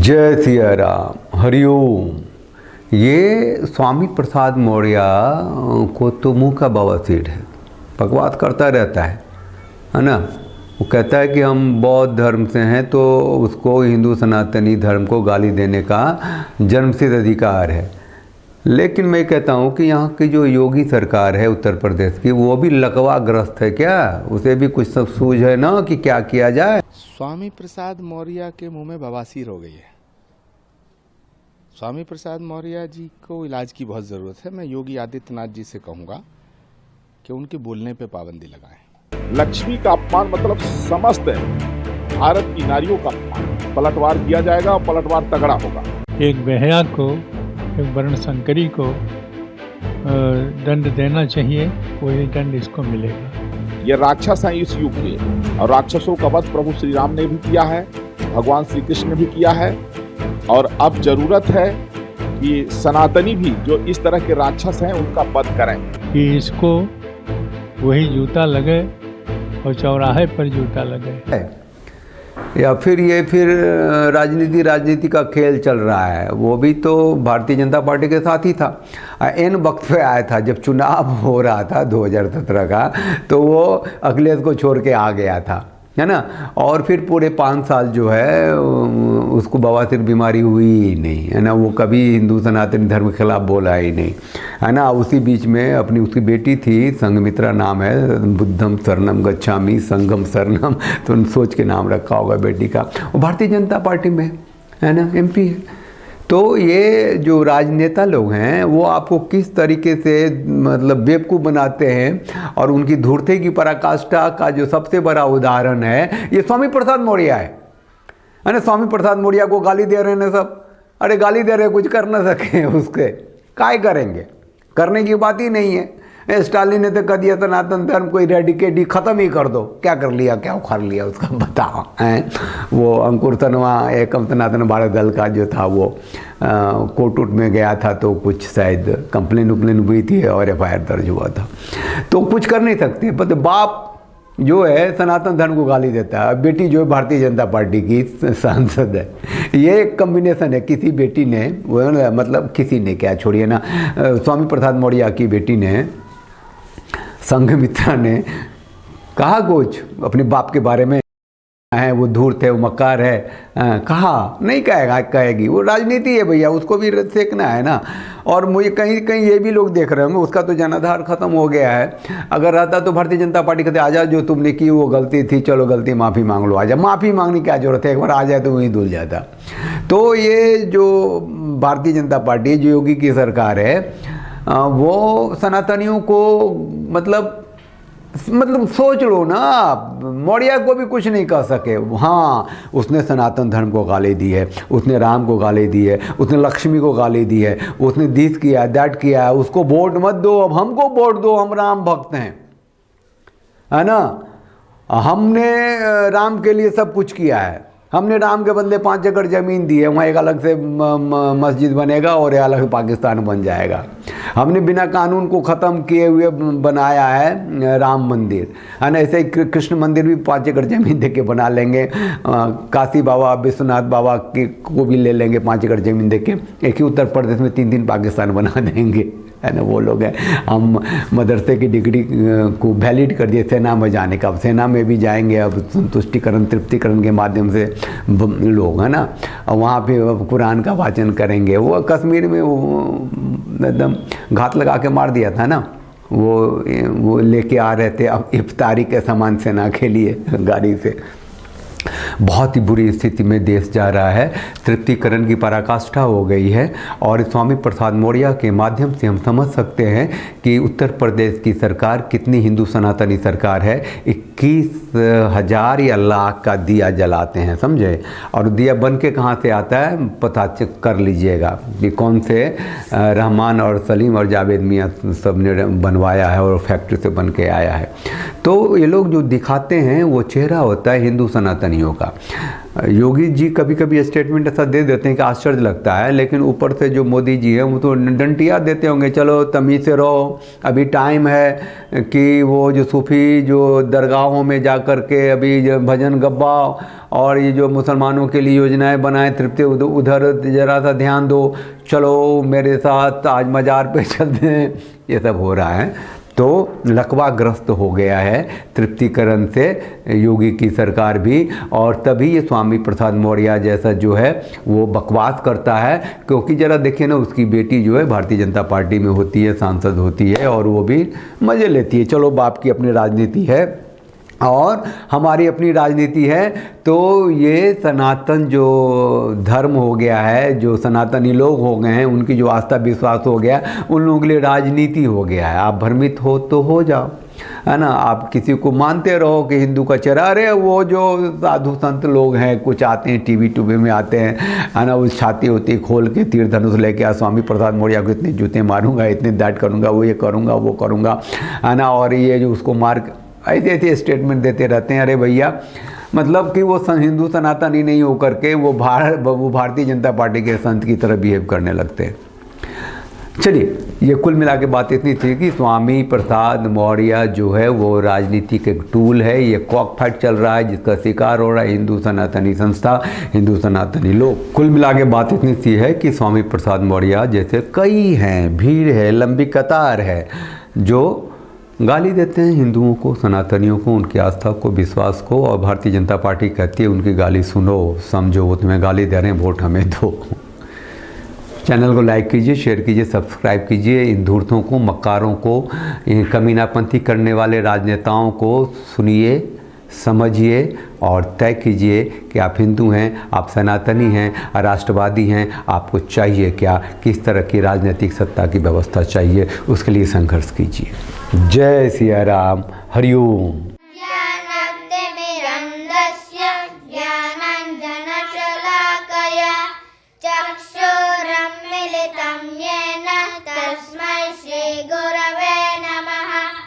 जय सिया राम, हरिओम। ये स्वामी प्रसाद मौर्य को तो मुंह का बवासीर है, बकवास करता रहता है ना। वो कहता है कि हम बौद्ध धर्म से हैं, तो उसको हिंदू सनातनी धर्म को गाली देने का जन्मसिद्ध अधिकार है। लेकिन मैं कहता हूँ कि यहाँ की जो योगी सरकार है उत्तर प्रदेश की, वो भी लकवाग्रस्त है क्या? उसे भी कुछ सब सूझ है ना कि क्या किया जाए। स्वामी प्रसाद मौर्य के मुंह में बवासीर हो गई है। स्वामी प्रसाद मौर्य जी को इलाज की बहुत ज़रूरत है। मैं योगी आदित्यनाथ जी से कहूँगा कि उनके बोलने पे पाबंदी लगाएं। लक्ष्मी का अपमान मतलब समस्त भारत की नारियों का अपमान। पलटवार किया जाएगा और पलटवार तगड़ा होगा। एक बेहया को, एक वर्णशंकरी को दंड देना चाहिए, वही दंड इसको मिलेगा। ये राक्षस हैं इस युग के, और राक्षसों का वध प्रभु श्री राम ने भी किया है, भगवान श्री कृष्ण ने भी किया है। और अब जरूरत है कि सनातनी भी जो इस तरह के राक्षस हैं उनका वध करें। कि इसको वही जूता लगे और चौराहे पर जूता लगे, या फिर ये राजनीति का खेल चल रहा है। वो भी तो भारतीय जनता पार्टी के साथ ही था। इन वक्त पे आया था जब चुनाव हो रहा था 2017 का, तो वो अखिलेश को छोड़ के आ गया था, है ना। और फिर पूरे 5 साल जो है उसको बवासीर बीमारी हुई ही नहीं, है ना। वो कभी हिंदू सनातनी धर्म के खिलाफ बोला ही नहीं, है ना। उसी बीच में उसकी बेटी थी, संघमित्रा नाम है, बुद्धम शरणम गच्छामि संगम शरणम, तो सोच के नाम रखा होगा बेटी का। वो भारतीय जनता पार्टी में है ना, MP है। तो ये जो राजनेता लोग हैं वो आपको किस तरीके से मतलब बेवकूफ़ बनाते हैं, और उनकी धूर्ते की पराकाष्ठा का जो सबसे बड़ा उदाहरण है ये स्वामी प्रसाद मौर्य है ना। स्वामी प्रसाद मौर्य को गाली दे रहे हैं सब। अरे गाली दे रहे, कुछ कर ना सके उसके, काय करेंगे? करने की बात ही नहीं है। स्टालिन ने तो कह दिया सनातन धर्म को इरेडिकेट ही ख़त्म ही कर दो। क्या कर लिया, क्या उखाड़ लिया उसका बताओ हैं। वो अंकुर तनवा एकम सनातन भारत दल का जो था वो कोर्ट में गया था, तो कुछ शायद कंप्लेन हुई थी और FIR दर्ज हुआ था। तो कुछ कर नहीं सकते। पर बाप जो है सनातन धर्म को गाली देता है, बेटी जो है भारतीय जनता पार्टी की सांसद है। ये एक कम्बिनेशन है। किसी बेटी ने मतलब किसी ने क्या, छोड़िए ना, स्वामी प्रसाद मौर्य की बेटी ने, संघमित्रा ने कहा कुछ अपने बाप के बारे में है, वो धूर्त है, वो मक्कार है, कहा नहीं कहेगी। वो राजनीति है भैया, उसको भी सेकना है ना। और मुझे कहीं कहीं ये भी लोग देख रहे होंगे उसका तो जनाधार खत्म हो गया है। अगर रहता तो भारतीय जनता पार्टी कहते आजा, जो तुमने की वो गलती थी, चलो गलती माफ़ी मांग लो, आजा। माफ़ी मांगने की क्या जरूरत है, एक बार आ जाए तो वहीं धुल जाता। तो ये जो भारतीय जनता पार्टी जो योगी की सरकार है, वो सनातनियों को मतलब सोच लो ना, मौर्य को भी कुछ नहीं कह सके। हाँ, उसने सनातन धर्म को गाली दी है, उसने राम को गाली दी है, उसने लक्ष्मी को गाली दी है, उसने दिस किया दैट किया है। उसको वोट मत दो, अब हमको वोट दो, हम राम भक्त हैं, है ना। हमने राम के लिए सब कुछ किया है। हमने राम के बदले 5 एकड़ ज़मीन दी है, वहाँ एक अलग से मस्जिद बनेगा और एक अलग पाकिस्तान बन जाएगा। हमने बिना कानून को ख़त्म किए हुए बनाया है राम मंदिर, है ना। ऐसे ही कृष्ण मंदिर भी 5 एकड़ ज़मीन दे के बना लेंगे। काशी बाबा, विश्वनाथ बाबा को भी ले लेंगे 5 एकड़ ज़मीन दे के। एक ही उत्तर प्रदेश में 3 पाकिस्तान बना देंगे, है ना। वो लोग हैं। हम मदरसे की डिग्री को वैलिड कर दिए सेना में जाने का। अब सेना में भी जाएंगे, अब संतुष्टिकरण तृप्तिकरण के माध्यम से लोग, है ना। और वहाँ पे कुरान का वाचन करेंगे। वो कश्मीर में वो एकदम घात लगा के मार दिया था ना, वो लेके आ रहे थे अब इफ्तारी के सामान सेना के लिए गाड़ी से। बहुत ही बुरी स्थिति में देश जा रहा है। तृप्तिकरण की पराकाष्ठा हो गई है। और स्वामी प्रसाद मौर्य के माध्यम से हम समझ सकते हैं कि उत्तर प्रदेश की सरकार कितनी हिंदू सनातनी सरकार है। 21,000 या लाख का दिया जलाते हैं, समझे। और दिया बन के कहाँ से आता है पता कर लीजिएगा कि कौन से रहमान और सलीम और जावेद मियाँ सब ने बनवाया है और फैक्ट्री से बन के आया है। तो ये लोग जो दिखाते हैं वो चेहरा होता है हिंदू सनातनी सनातनियों का। योगी जी कभी कभी स्टेटमेंट ऐसा दे देते हैं कि आश्चर्य लगता है, लेकिन ऊपर से जो मोदी जी हैं वो तो डंटिया देते होंगे, चलो तमीज़ से रहो, अभी टाइम है कि वो जो सूफ़ी जो दरगाहों में जा कर के अभी भजन गब्बाओ और ये जो मुसलमानों के लिए योजनाएं बनाएं तृप्ति उधर ज़रा सा ध्यान दो, चलो मेरे साथ आज मज़ार पे चलते हैं, ये सब हो रहा है। तो लकवाग्रस्त हो गया है तृप्तिकरण से योगी की सरकार भी, और तभी ये स्वामी प्रसाद मौर्य जैसा जो है वो बकवास करता है। क्योंकि ज़रा देखिए ना, उसकी बेटी जो है भारतीय जनता पार्टी में होती है, सांसद होती है, और वो भी मज़े लेती है। चलो बाप की अपनी राजनीति है और हमारी अपनी राजनीति है। तो ये सनातन जो धर्म हो गया है, जो सनातनी लोग हो गए हैं, उनकी जो आस्था विश्वास हो गया, उन लोगों के लिए राजनीति हो गया है। आप भ्रमित हो तो हो जाओ, है ना। आप किसी को मानते रहो कि हिंदू का चेहरा, अरे वो जो साधु संत लोग हैं कुछ आते हैं टीवी में आते हैं, है ना, उस छाती होती खोल के तीर धनुष लेके आ स्वामी प्रसाद मौर्य को इतने जूते मारूंगा, इतने दैट करूंगा, वो ये करूंगा, वो करूंगा, है ना, और ये जो उसको मार ऐसे ऐसे स्टेटमेंट देते रहते हैं। अरे भैया, मतलब कि वो हिंदू सनातनी नहीं हो करके वो भारतीय जनता पार्टी के संत की तरह बिहेव करने लगते हैं। चलिए, ये कुल मिला के बात इतनी थी कि स्वामी प्रसाद मौर्य जो है वो राजनीति के टूल है। ये कॉक फाइट चल रहा है जिसका शिकार हो रहा है हिंदू सनातनी संस्था, हिंदू सनातनी लोग। कुल मिला के बात इतनी सी है कि स्वामी प्रसाद मौर्य जैसे कई हैं, भीड़ है, लंबी कतार है, जो गाली देते हैं हिंदुओं को, सनातनियों को, उनकी आस्था को, विश्वास को, और भारतीय जनता पार्टी कहती है उनकी गाली सुनो, समझो, वो तुम्हें गाली दे रहे हैं, वोट हमें दो। चैनल को लाइक कीजिए, शेयर कीजिए, सब्सक्राइब कीजिए। इन धूर्तों को, मक्कारों को, इन कमीनापंथी करने वाले राजनेताओं को सुनिए, समझिए और तय कीजिए कि आप हिंदू हैं, आप सनातनी हैं, राष्ट्रवादी हैं, आपको चाहिए क्या, किस तरह की राजनीतिक सत्ता की व्यवस्था चाहिए, उसके लिए संघर्ष कीजिए। जय सिया राम, हरिओम।